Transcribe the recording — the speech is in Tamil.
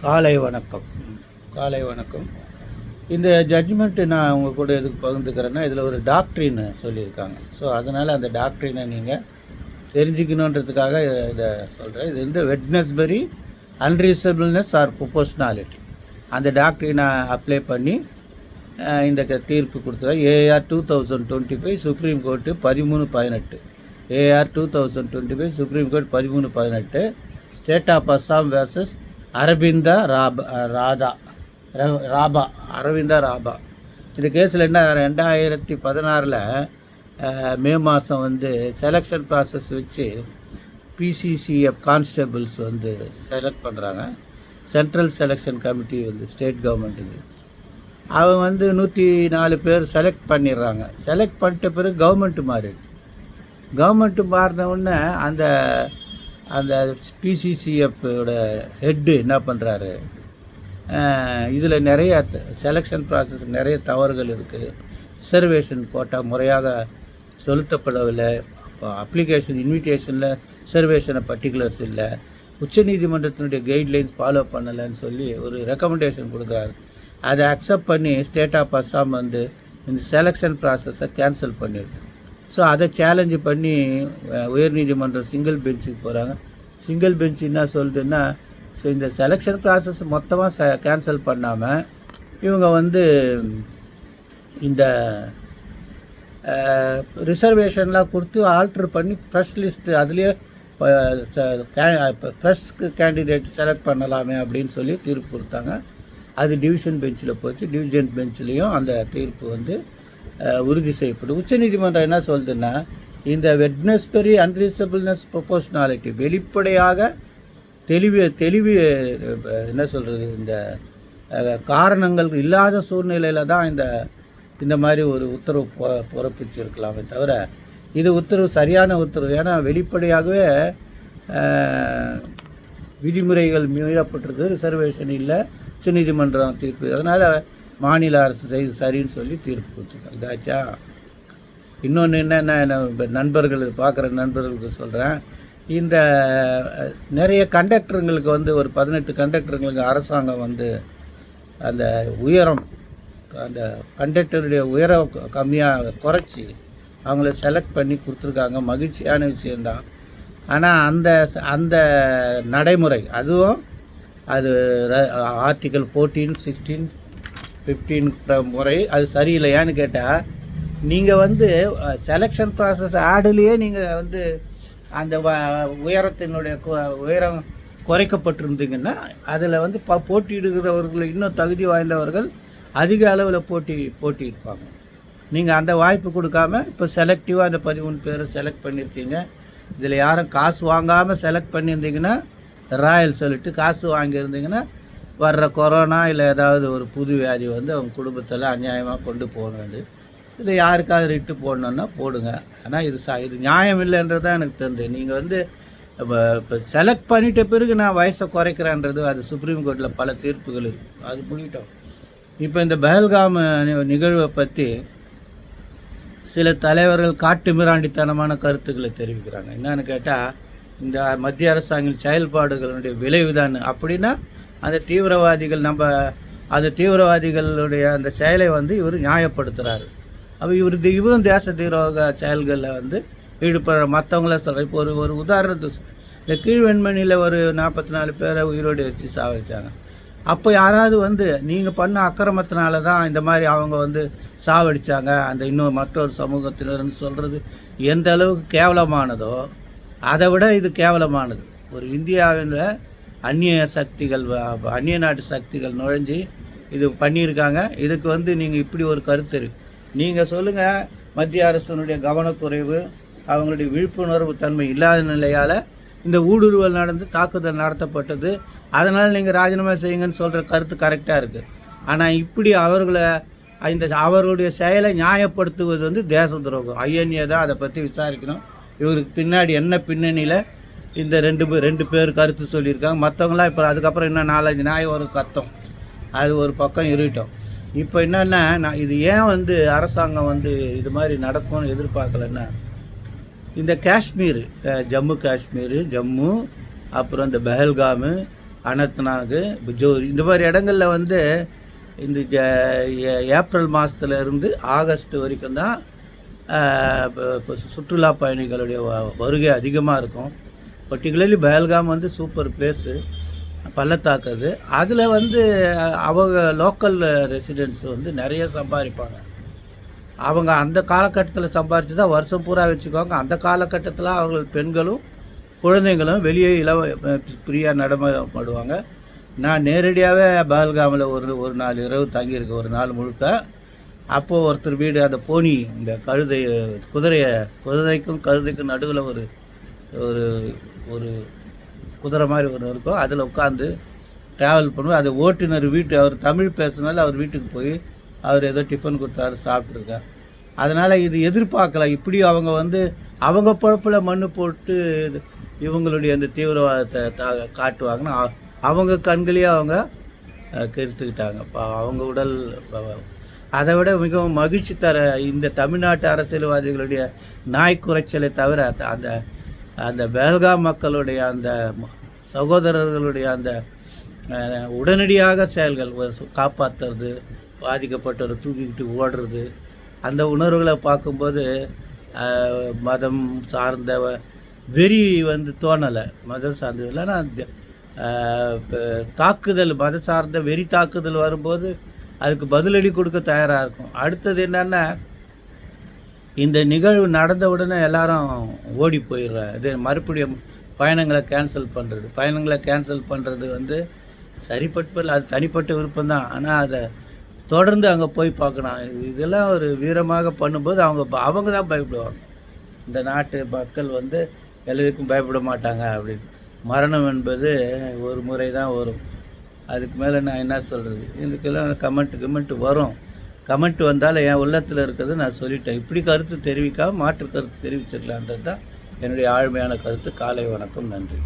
காலை வணக்கம். காலை வணக்கம். இந்த ஜட்ஜ்மெண்ட்டு நான் உங்கள் கூட எதுக்கு பகிர்ந்துக்கிறேன்னா, இதில் ஒரு டாக்ட்ரின்னு சொல்லியிருக்காங்க. ஸோ அதனால் அந்த டாக்ட்ரினை நீங்கள் தெரிஞ்சுக்கணுன்றதுக்காக இதை சொல்கிறேன். இது வந்து வெட்னஸ்பரி அன்ரீசனபிள்னஸ் ஆர் ப்ரொபோஷ்னாலிட்டி அந்த டாக்ட்ரினை அப்ளை பண்ணி இந்த தீர்ப்பு கொடுத்துருக்காங்க. AR 2025 supreme court 1318. AR 2025 supreme court 1318 state of Assam versus Aravinda Rabha. இந்த கேஸில் என்ன 2016 மே மாதம் வந்து செலெக்ஷன் ப்ராசஸ் வச்சு பிசிசிஎஃப் கான்ஸ்டபிள்ஸ் வந்து செலக்ட் பண்ணுறாங்க. சென்ட்ரல் செலெக்ஷன் கமிட்டி வந்து ஸ்டேட் கவர்மெண்ட்டுக்கு அவங்க வந்து 104 பேர் செலக்ட் பண்ணிடுறாங்க. செலக்ட் பண்ணிட்ட பிறகு கவர்மெண்ட்டு மாறிடுச்சு. கவர்மெண்ட்டு மாறினவுடனே அந்த அந்த பிசிசிஎஃப்போட ஹெட்டு என்ன பண்ணுறாரு, இதில் நிறைய செலெக்ஷன் ப்ராசஸ் நிறைய தவறுகள் இருக்குது, ரிசர்வேஷன் கோட்டா முறையாக செலுத்தப்படவில்லை, அப்ளிகேஷன் இன்விடேஷனில் ரிசர்வேஷனை பர்டிகுலர்ஸ் இல்லை, உச்சநீதிமன்றத்தினுடைய கைட்லைன்ஸ் ஃபாலோ பண்ணலைன்னு சொல்லி ஒரு ரெக்கமெண்டேஷன் கொடுக்குறாரு. அதை அக்செப்ட் பண்ணி ஸ்டேட் ஆஃப் அஸ்ஸாம் வந்து இந்த செலெக்ஷன் ப்ராசஸை கேன்சல் பண்ணிடுது. ஸோ அதை சேலஞ்சு பண்ணி உயர்நீதிமன்றம் சிங்கிள் பெஞ்சுக்கு போகிறாங்க. சிங்கிள் பெஞ்ச் என்ன சொல்லுதுன்னா, ஸோ இந்த செலெக்ஷன் ப்ராசஸ் மொத்தமாக கேன்சல் பண்ணாமல் இவங்க வந்து இந்த ரிசர்வேஷன்லாம் கொடுத்து ஆல்ட்ரு பண்ணி ஃப்ரெஷ் லிஸ்ட்டு அதுலேயே ஃப்ரெஷ் கேண்டிடேட் செலக்ட் பண்ணலாமே அப்படின்னு சொல்லி தீர்ப்பு கொடுத்தாங்க. அது டிவிஷன் பெஞ்சில் போச்சு. டிவிஷன் பெஞ்சிலையும் அந்த தீர்ப்பு வந்து உறுதி செய்யப்படும். உச்சநீதிமன்றம் என்ன சொல்லுதுன்னா, இந்த வெட்னஸ்பரி அன்ரீசனபிள்னஸ் ப்ரொபோஷ்னாலிட்டி வெளிப்படையாக தெளிவு என்ன சொல்கிறது, இந்த காரணங்கள் இல்லாத சூழ்நிலையில் தான் இந்த மாதிரி ஒரு உத்தரவு பிறப்பிச்சிருக்கலாமே தவிர இது உத்தரவு சரியான உத்தரவு. ஏன்னா வெளிப்படையாகவே விதிமுறைகள் மீறப்பட்டிருக்கு, ரிசர்வேஷன் இல்லை, உச்சநீதிமன்றம் தீர்ப்பு. அதனால் மாநில அரசு செய்து சரின்னு சொல்லி தீர்ப்பு கொடுத்துருக்காங்க. இதாச்சா. இன்னொன்று என்னென்ன நண்பர்கள் பார்க்குற நண்பர்களுக்கு சொல்கிறேன், இந்த நிறைய கண்டக்டருங்களுக்கு வந்து ஒரு 18 கண்டக்டருங்களுக்கு அரசாங்கம் வந்து அந்த உயரம், அந்த கண்டக்டருடைய உயரம் கம்மியாக குறைச்சி அவங்கள செலக்ட் பண்ணி கொடுத்துருக்காங்க. மகிழ்ச்சியான விஷயந்தான். ஆனால் அந்த நடைமுறை அதுவும் அது ஆர்டிக்கல் 14, 16, 15 முறை அது சரியில்லையான்னு கேட்டால், நீங்கள் வந்து செலெக்ஷன் ப்ராசஸ் ஆடுலேயே நீங்கள் வந்து அந்த உயரத்தினுடைய உயரம் குறைக்கப்பட்டிருந்தீங்கன்னா அதில் வந்து போட்டியிடுகிறவர்கள் இன்னும் தகுதி வாய்ந்தவர்கள் அதிக அளவில் போட்டியிருப்பாங்க. நீங்கள் அந்த வாய்ப்பு கொடுக்காம இப்போ செலக்டிவாக அந்த 13 பேரை செலக்ட் பண்ணியிருக்கீங்க. இதில் யாரும் காசு வாங்காமல் செலக்ட் பண்ணியிருந்தீங்கன்னா, ராயல் சொல்லிட்டு காசு வாங்கியிருந்தீங்கன்னா வர்ற கொரோனா இல்லை ஏதாவது ஒரு புது வியாதி வந்து அவங்க குடும்பத்தில் அநியாயமாக கொண்டு போக வேண்டியது. இதில் யாருக்காவது ரிட்டு போடணுன்னா போடுங்க. ஆனால் இது நியாயம் இல்லைன்றது தான் எனக்கு தெரிஞ்சு. நீங்கள் வந்து இப்போ செலக்ட் பண்ணிட்ட பிறகு நான் வயசை குறைக்கிறேன்றது அது சுப்ரீம் கோர்ட்டில் பல தீர்ப்புகள் இருக்குது. அது முடிட்டோம். இப்போ இந்த பஹல்காம் நிகழ்வை பற்றி சில தலைவர்கள் காட்டு மிராண்டித்தனமான கருத்துக்களை தெரிவிக்கிறாங்க. என்னன்னு கேட்டால், இந்த மத்திய அரசாங்கம் செயல்பாடுகளுடைய விளைவுதான் அப்படின்னா அந்த தீவிரவாதிகளுடைய அந்த செயலை வந்து இவர் நியாயப்படுத்துகிறாரு. அப்போ இவரும் தேச தீவிரவாத செயல்களில் வந்து ஈடுபடுற மற்றவங்கள சொல்கிற. இப்போ ஒரு உதாரணத்துக்கு இந்த கீழ்வெண்மணியில் ஒரு 44 பேரை உயிரோடு வச்சு சாவடித்தாங்க. அப்போ யாராவது வந்து நீங்கள் பண்ண அக்கிரமத்தினால தான் இந்த மாதிரி அவங்க வந்து சாவடித்தாங்க அந்த இன்னும் மற்றொரு சமூகத்தினர்னு சொல்கிறது எந்த அளவுக்கு கேவலமானதோ அதை விட இது கேவலமானது. ஒரு இந்தியாவில் அந்நிய நாட்டு சக்திகள் நுழைஞ்சி இது பண்ணியிருக்காங்க. இதுக்கு வந்து நீங்கள் இப்படி ஒரு கருத்து இருக்குது. நீங்கள் சொல்லுங்கள், மத்திய அரசினுடைய கவனக்குறைவு, அவங்களுடைய விழிப்புணர்வு தன்மை இல்லாத நிலையால் இந்த ஊடுருவல் நடந்து தாக்குதல் நடத்தப்பட்டது, அதனால் நீங்கள் ராஜினாமா செய்யுங்கன்னு சொல்கிற கருத்து கரெக்டாக இருக்குது. ஆனால் இப்படி அவர்களுடைய செயலை நியாயப்படுத்துவது வந்து தேச துரோகம். ஐஎன்ஏ தான் அதை பற்றி விசாரிக்கணும். இவருக்கு பின்னாடி என்ன பின்னணியில் இந்த ரெண்டு பேர் கருத்து சொல்லியிருக்காங்க. மற்றவங்களாம் இப்போ அதுக்கப்புறம் இன்னும் 4-5 நாய் ஒரு கத்தம், அது ஒரு பக்கம் இருக்கட்டும். இப்போ என்னென்னா, இது ஏன் வந்து அரசாங்கம் வந்து இது மாதிரி நடக்கும்னு எதிர்பார்க்கலன்னா, இந்த காஷ்மீர், ஜம்மு காஷ்மீர், அப்புறம் இந்த பஹல்காமு, அனந்த்நாக், பிஜோரி இந்த மாதிரி இடங்களில் வந்து இந்த ஏப்ரல் மாதத்துல இருந்து ஆகஸ்ட் வரைக்கும் தான் இப்போ சுற்றுலா பயணிகளுடைய வருகை அதிகமாக இருக்கும். பர்டிகுலர்லி பஹல்காம் வந்து சூப்பர் பிளேஸு, பள்ளத்தாக்கு அது. அதில் வந்து அவங்க லோக்கல் ரெசிடென்ட்ஸ் வந்து நிறைய சம்பாதிப்பாங்க. அவங்க அந்த காலகட்டத்தில் சம்பாரித்து தான் வருஷம் பூரா வச்சுக்குவாங்க. அந்த காலகட்டத்தில் அவர்கள் பெண்களும் குழந்தைங்களும் வெளியே ஃப்ரீயாக நடமாடுவாங்க. நான் நேரடியாகவே பஹல்காமில் ஒரு நாள் இரவு தங்கியிருக்கேன், ஒரு நாள் முழுக்க. அப்போது ஒருத்தர் வீடு அந்த போனி, இந்த குதிரைக்கும் கழுதைக்கும் நடுவில் ஒரு ஒரு ஒரு குதிரை மாதிரி ஒன்று இருக்கும். அதில் உட்காந்து ட்ராவல் பண்ணுவோம். அது ஓட்டுநர் அவர் தமிழ் பேசுனால அவர் வீட்டுக்கு போய் அவர் ஏதோ டிஃபன் கொடுத்தாரு, சாப்பிட்ருக்கேன். அதனால் இது எதிர்பார்க்கலாம். இப்படி அவங்க வந்து அவங்க பொழப்பில் மண் போட்டு இவங்களுடைய அந்த தீவிரவாதத்தை காட்டுவாங்கன்னு அவங்க கண்களையே அவங்க கெடுத்துக்கிட்டாங்க. அவங்க உடல் அதை விட மிகவும் மகிழ்ச்சி தர இந்த தமிழ்நாட்டு அரசியல்வாதிகளுடைய நாய் குறைச்சலை தவிர அந்த அந்த பஹல்காம் மக்களுடைய அந்த சகோதரர்களுடைய அந்த உடனடியாக செயல்கள் காப்பாற்றுறது, பாதிக்கப்பட்டவர் தூக்கிக்கிட்டு ஓடுறது, அந்த உணர்வுகளை பார்க்கும்போது மதம் சார்ந்த வெறி வந்து தோணலை. மதம் சார்ந்தது இல்லைன்னா தாக்குதல், மத சார்ந்த வெறி தாக்குதல் வரும்போது அதுக்கு பதிலடி கொடுக்க தயாராக இருக்கும். அடுத்தது என்னென்னா, இந்த நிகழ்வு நடந்த உடனே எல்லாரும் ஓடி போயிடுறாங்க. இது மறுபடியும் பயணங்களை கேன்சல் பண்ணுறது வந்து சரிப்பட்டு அது தனிப்பட்ட விருப்பம்தான். ஆனால் அதை தொடர்ந்து அங்கே போய் பார்க்கணும். இதெல்லாம் ஒரு வீரமாக பண்ணும்போது அவங்க தான் பயப்படுவாங்க. இந்த நாட்டு மக்கள் வந்து எல்லோருக்கும் பயப்பட மாட்டாங்க அப்படின்னு. மரணம் என்பது ஒரு முறை தான் வரும். அதுக்கு மேலே நான் என்ன சொல்கிறது? இதுக்கெல்லாம் கமெண்ட் வரும். கமெண்ட் வந்தால் என் உள்ளத்தில் இருக்கிறது நான் சொல்லிட்டேன். இப்படி கருத்து தெரிவிக்காமல் மாற்று கருத்து தெரிவிச்சிடலான்றது தான் என்னுடைய ஆழ்மையான கருத்து. காலை வணக்கம், நன்றி.